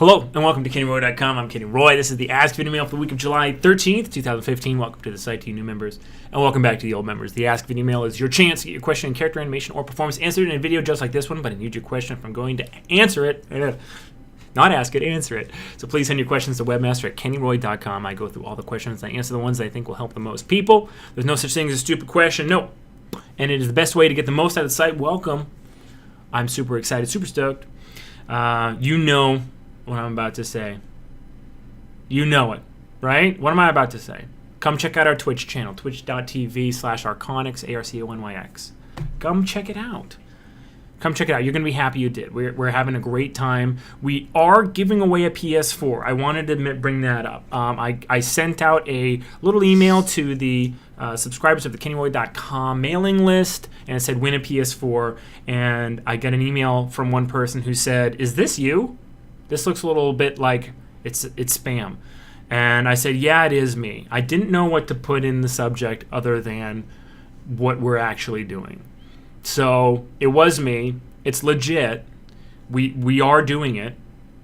Hello and welcome to KennyRoy.com. I'm Kenny Roy. This is the Ask Videomail for the week of July 13th, 2015. Welcome to the site to you new members, and welcome back to the old members. The Ask Videomail is your chance to get your question in character animation or performance answered in a video just like this one, but I need your question if I'm going to answer it. Not ask it, answer it. So please send your questions to webmaster at KennyRoy.com. I go through all the questions. I answer the ones that I think will help the most people. There's no such thing as a stupid question. No. And it is the best way to get the most out of the site. Welcome. I'm super excited, super stoked. You know what I'm about to say. You know it, right? What am I about to say? Come check out our Twitch channel, twitch.tv/Arconyx, ARCONYX. Come check it out. Come check it out. You're going to be happy you did. We're having a great time. We are giving away a PS4. I wanted to bring that up. I sent out a little email to the subscribers of the KennyRoy.com mailing list, and it said win a PS4. And I got an email from one person who said, "Is this you? This looks a little bit like it's spam." And I said, "Yeah, it is me." I didn't know what to put in the subject other than what we're actually doing. So it was me. It's legit. We are doing it.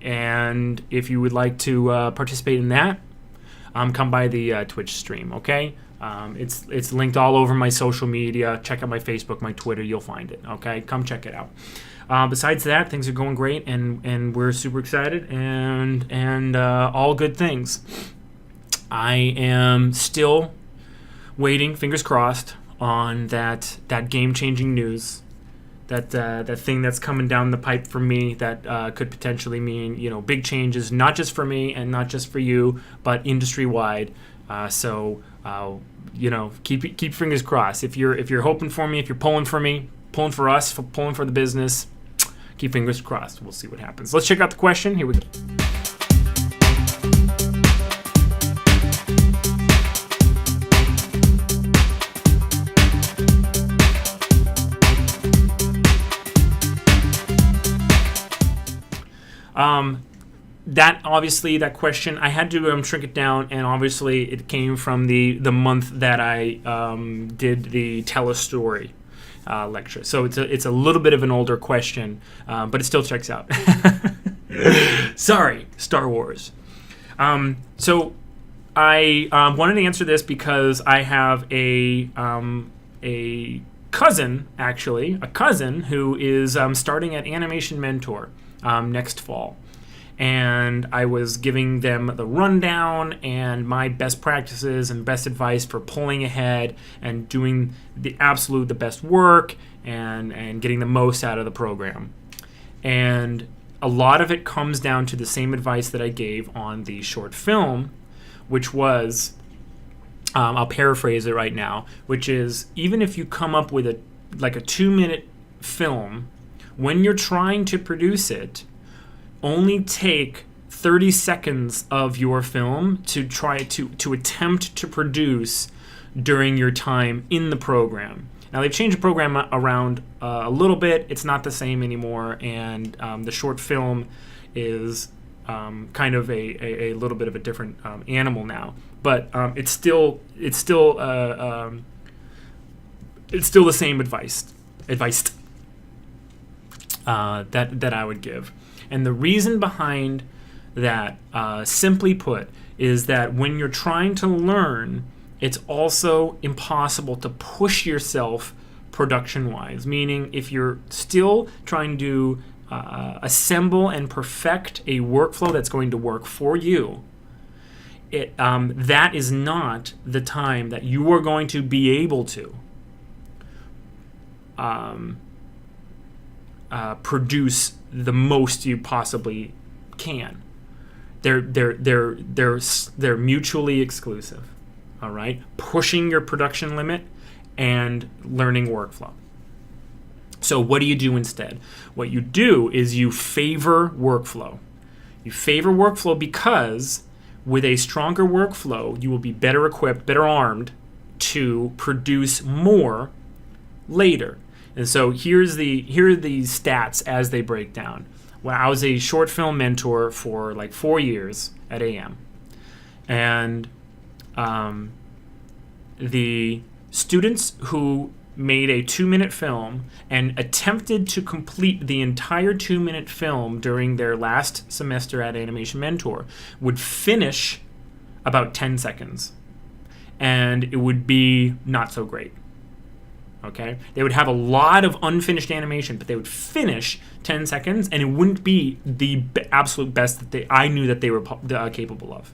And if you would like to participate in that, come by the Twitch stream, okay? It's linked all over my social media. Check out my Facebook, my Twitter. You'll find it, okay? Come check it out. Besides that, things are going great, and we're super excited, and all good things. I am still waiting, fingers crossed, on that game-changing news, that thing that's coming down the pipe for me that could potentially mean big changes, not just for me and not just for you, but industry-wide. So keep fingers crossed. If you're hoping for me, if you're pulling for me, pulling for us, pulling for the business, keep fingers crossed. We'll see what happens. Let's check out the question. Here we go. That question, I had to shrink it down, and obviously it came from the month that I did the Tell a Story lecture. So it's a little bit of an older question, but it still checks out. Sorry, Star Wars. So I wanted to answer this because I have a cousin, who is starting at Animation Mentor next fall. And I was giving them the rundown and my best practices and best advice for pulling ahead and doing the best work and getting the most out of the program. And a lot of it comes down to the same advice that I gave on the short film, which was, I'll paraphrase it right now, which is, even if you come up with a 2-minute film, when you're trying to produce it, only take 30 seconds of your film to try to attempt to produce during your time in the program. Now, they've changed the program around a little bit. It's not the same anymore, and the short film is kind of a little bit of a different animal now. But it's still the same advice that I would give. And the reason behind that, simply put, is that when you're trying to learn, it's also impossible to push yourself production-wise. Meaning, if you're still trying to assemble and perfect a workflow that's going to work for you, that is not the time that you are going to be able to produce the most you possibly can. They're mutually exclusive. All right, pushing your production limit and learning workflow. So what do you do instead? What you do is you favor workflow. You favor workflow because with a stronger workflow, you will be better equipped, better armed to produce more later. And so here are the stats as they break down. Well, I was a short film mentor for 4 years at AM, and the students who made a 2-minute film and attempted to complete the entire 2-minute film during their last semester at Animation Mentor would finish about 10 seconds. And it would be not so great. Okay? They would have a lot of unfinished animation, but they would finish 10 seconds, and it wouldn't be the absolute best that I knew that they were capable of.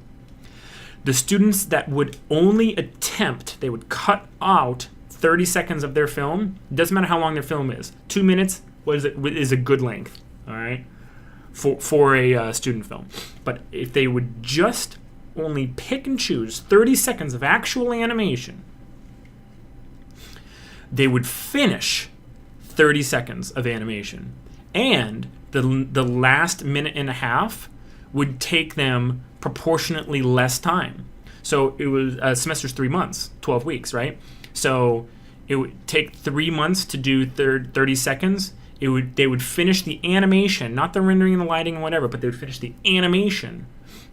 The students that would only attempt, they would cut out 30 seconds of their film. It doesn't matter how long their film is. 2 minutes is a good length, all right, for a student film. But if they would just only pick and choose 30 seconds of actual animation, they would finish 30 seconds of animation. And the last minute and a half would take them proportionately less time. So it was semester's 3 months, 12 weeks, right? So it would take 3 months to do 30 seconds. They would finish the animation, not the rendering and the lighting and whatever, but they would finish the animation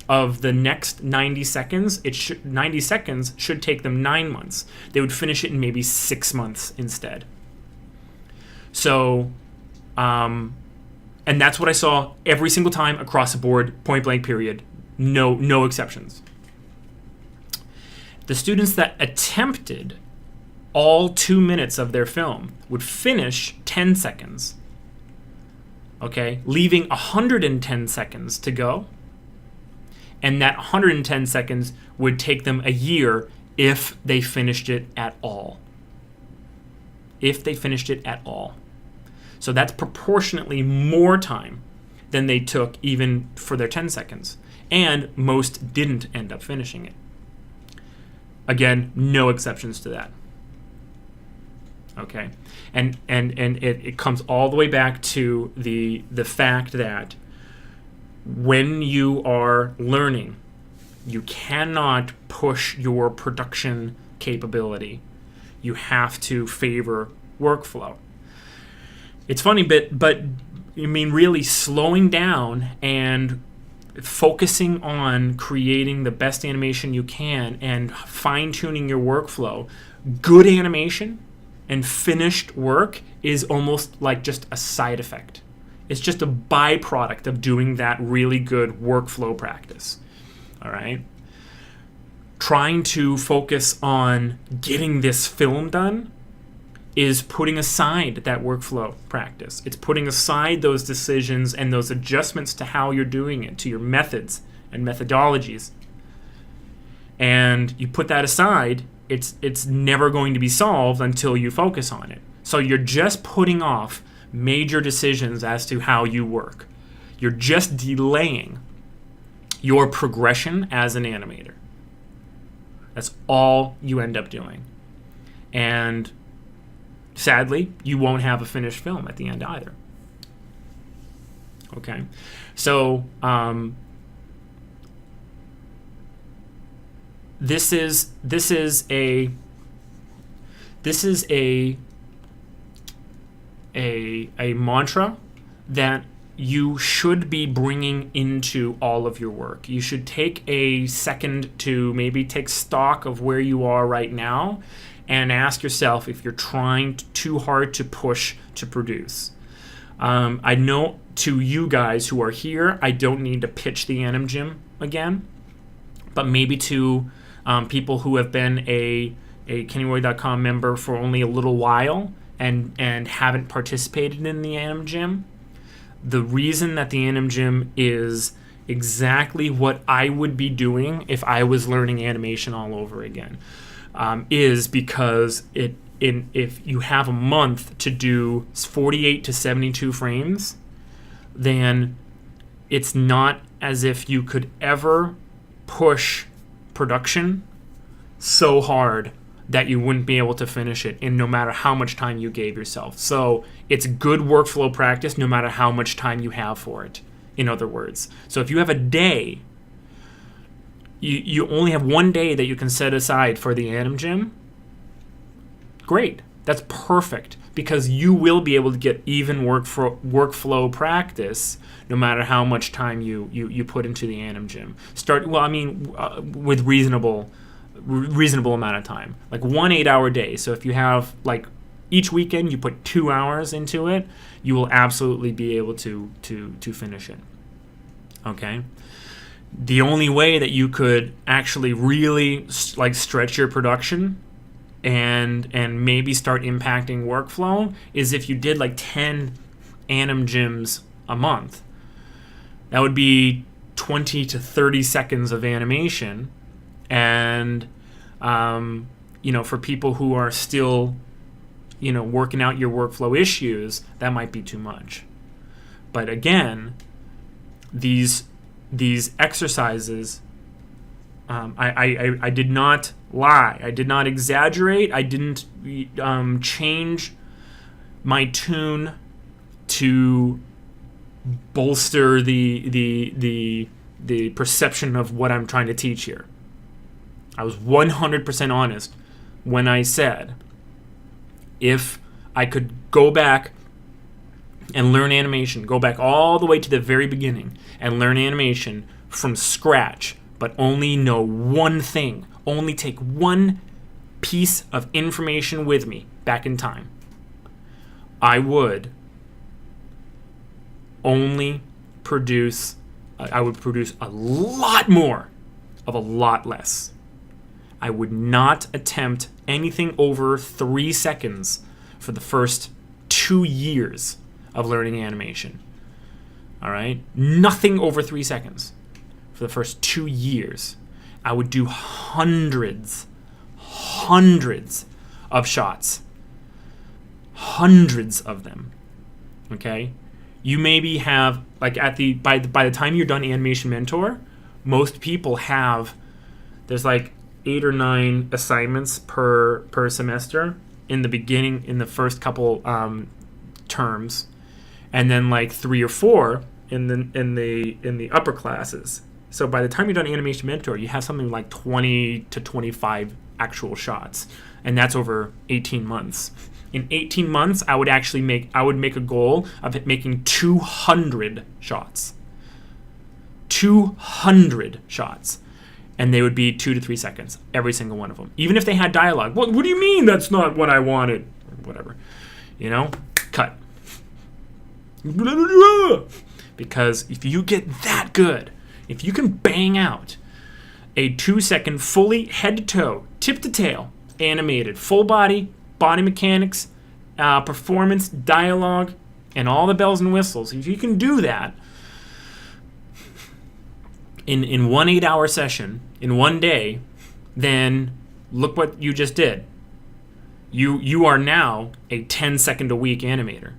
of the next 90 seconds. 90 seconds should take them 9 months. They would finish it in maybe 6 months instead. So, and that's what I saw every single time across the board, point blank period. No exceptions. The students that attempted all 2 minutes of their film would finish 10 seconds, okay, leaving 110 seconds to go. And that 110 seconds would take them a year if they finished it at all. If they finished it at all. So that's proportionately more time than they took even for their 10 seconds. And most didn't end up finishing it. Again, no exceptions to that. Okay, and it comes all the way back to the fact that when you are learning, you cannot push your production capability. You have to favor workflow. It's funny, but I mean, really slowing down and focusing on creating the best animation you can and fine-tuning your workflow. Good animation and finished work is almost like just a side effect. It's just a byproduct of doing that really good workflow practice. All right? Trying to focus on getting this film done is putting aside that workflow practice. It's putting aside those decisions and those adjustments to how you're doing it, to your methods and methodologies. And you put that aside, it's never going to be solved until you focus on it. So you're just putting off major decisions as to how you work. You're just delaying your progression as an animator. That's all you end up doing. And sadly, you won't have a finished film at the end either. Okay? So, this is a mantra that you should be bringing into all of your work. You should take a second to maybe take stock of where you are right now and ask yourself if you're trying too hard to push to produce. I know to you guys who are here, I don't need to pitch the Anim Gym again, but maybe to people who have been a KennyRoy.com member for only a little while and haven't participated in the Anim Gym. The reason that the Anim Gym is exactly what I would be doing if I was learning animation all over again is because if you have a month to do 48 to 72 frames, then it's not as if you could ever push production so hard that you wouldn't be able to finish it in no matter how much time you gave yourself. So it's good workflow practice no matter how much time you have for it, in other words. So if you have a day, you only have one day that you can set aside for the Anim Gym, great. That's perfect because you will be able to get even workflow practice no matter how much time you put into the Anim Gym. With reasonable amount of time, like 1 8-hour day. So if you have like each weekend you put 2 hours into it, you will absolutely be able to finish it. Okay? The only way that you could actually really like stretch your production and maybe start impacting workflow is if you did like 10 anim gyms a month. That would be 20 to 30 seconds of animation, and for people who are still working out your workflow issues, that might be too much. But again, these exercises, I did not lie, I did not exaggerate, I didn't change my tune to bolster the perception of what I'm trying to teach here. I was 100% honest when I said if I could go back and learn animation, go back all the way to the very beginning and learn animation from scratch, but only know one thing, only take one piece of information with me back in time, I would produce a lot more of a lot less. I would not attempt anything over 3 seconds for the first 2 years of learning animation. All right? Nothing over 3 seconds for the first 2 years. I would do hundreds of shots. Hundreds of them. Okay? You maybe have, like, by the time you're done Animation Mentor, most people have, there's like 8 or 9 assignments per semester in the beginning, in the first couple terms, and then like 3 or 4 in the upper classes. So by the time you're done Animation Mentor, you have something like 20 to 25 actual shots, and that's over 18 months. In 18 months, I would make a goal of making 200 shots. 200 shots. And they would be 2 to 3 seconds, every single one of them. Even if they had dialogue. What do you mean that's not what I wanted? Or whatever. Cut. Because if you get that good, if you can bang out a 2-second fully head to toe, tip to tail, animated, full body mechanics, performance, dialogue, and all the bells and whistles, if you can do that in one 8-hour session, in one day, then look what you just did. You are now a 10-second a week animator.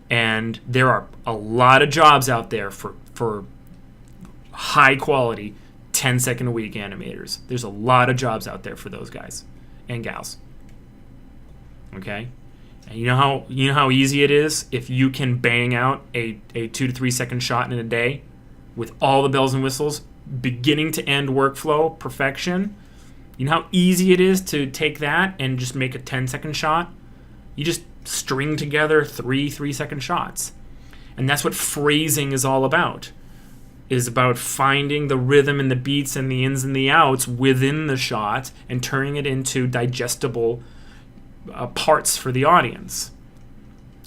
And there are a lot of jobs out there for high quality 10-second a week animators. There's a lot of jobs out there for those guys and gals. Okay? And you know how easy it is if you can bang out a 2 to 3 second shot in a day with all the bells and whistles, beginning to end workflow, perfection. You know how easy it is to take that and just make a 10-second shot? You just string together 3 3-second shots. And that's what phrasing is all about. Is about finding the rhythm and the beats and the ins and the outs within the shot and turning it into digestible parts for the audience.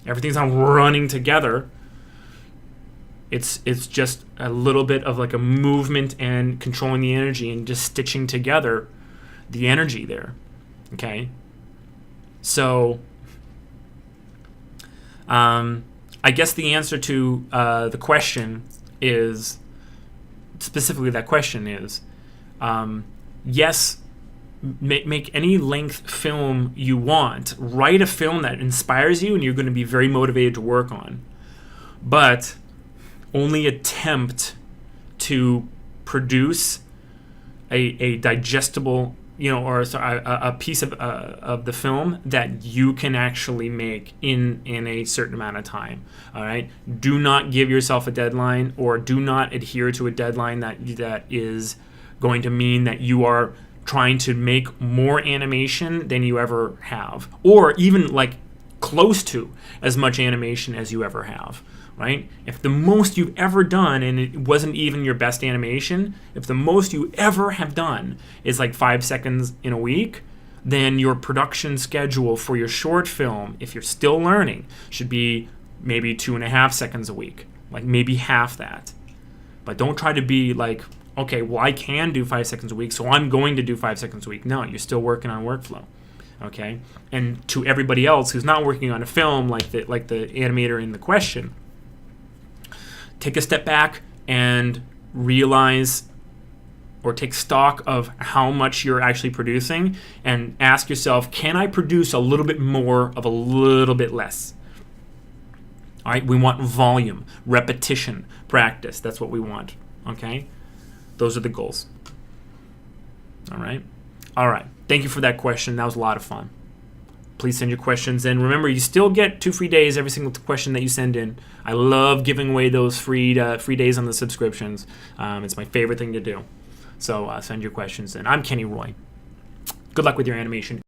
Everything's not running together. It's just a little bit of like a movement and controlling the energy and just stitching together the energy there. Okay? So I guess the answer to the question is, specifically that question is, yes, make any length film you want. Write a film that inspires you and you're going to be very motivated to work on. But only attempt to produce a digestible, or a piece of the film that you can actually make in a certain amount of time. All right. Do not give yourself a deadline, or do not adhere to a deadline that is going to mean that you are trying to make more animation than you ever have, or even like close to as much animation as you ever have. Right? If the most you've ever done, and it wasn't even your best animation, if the most you ever have done is like 5 seconds in a week, then your production schedule for your short film, if you're still learning, should be maybe 2.5 seconds a week, like maybe half that. But don't try to be like, okay, well, I can do 5 seconds a week, so I'm going to do 5 seconds a week. No, you're still working on workflow. Okay, and to everybody else who's not working on a film like the animator in the question, take a step back and realize or take stock of how much you're actually producing and ask yourself, can I produce a little bit more of a little bit less? All right, we want volume, repetition, practice. That's what we want. Okay, those are the goals. All right. Thank you for that question. That was a lot of fun. Please send your questions in. Remember, you still get 2 free days every single question that you send in. I love giving away those free days on the subscriptions. It's my favorite thing to do. So send your questions in. I'm Kenny Roy. Good luck with your animation.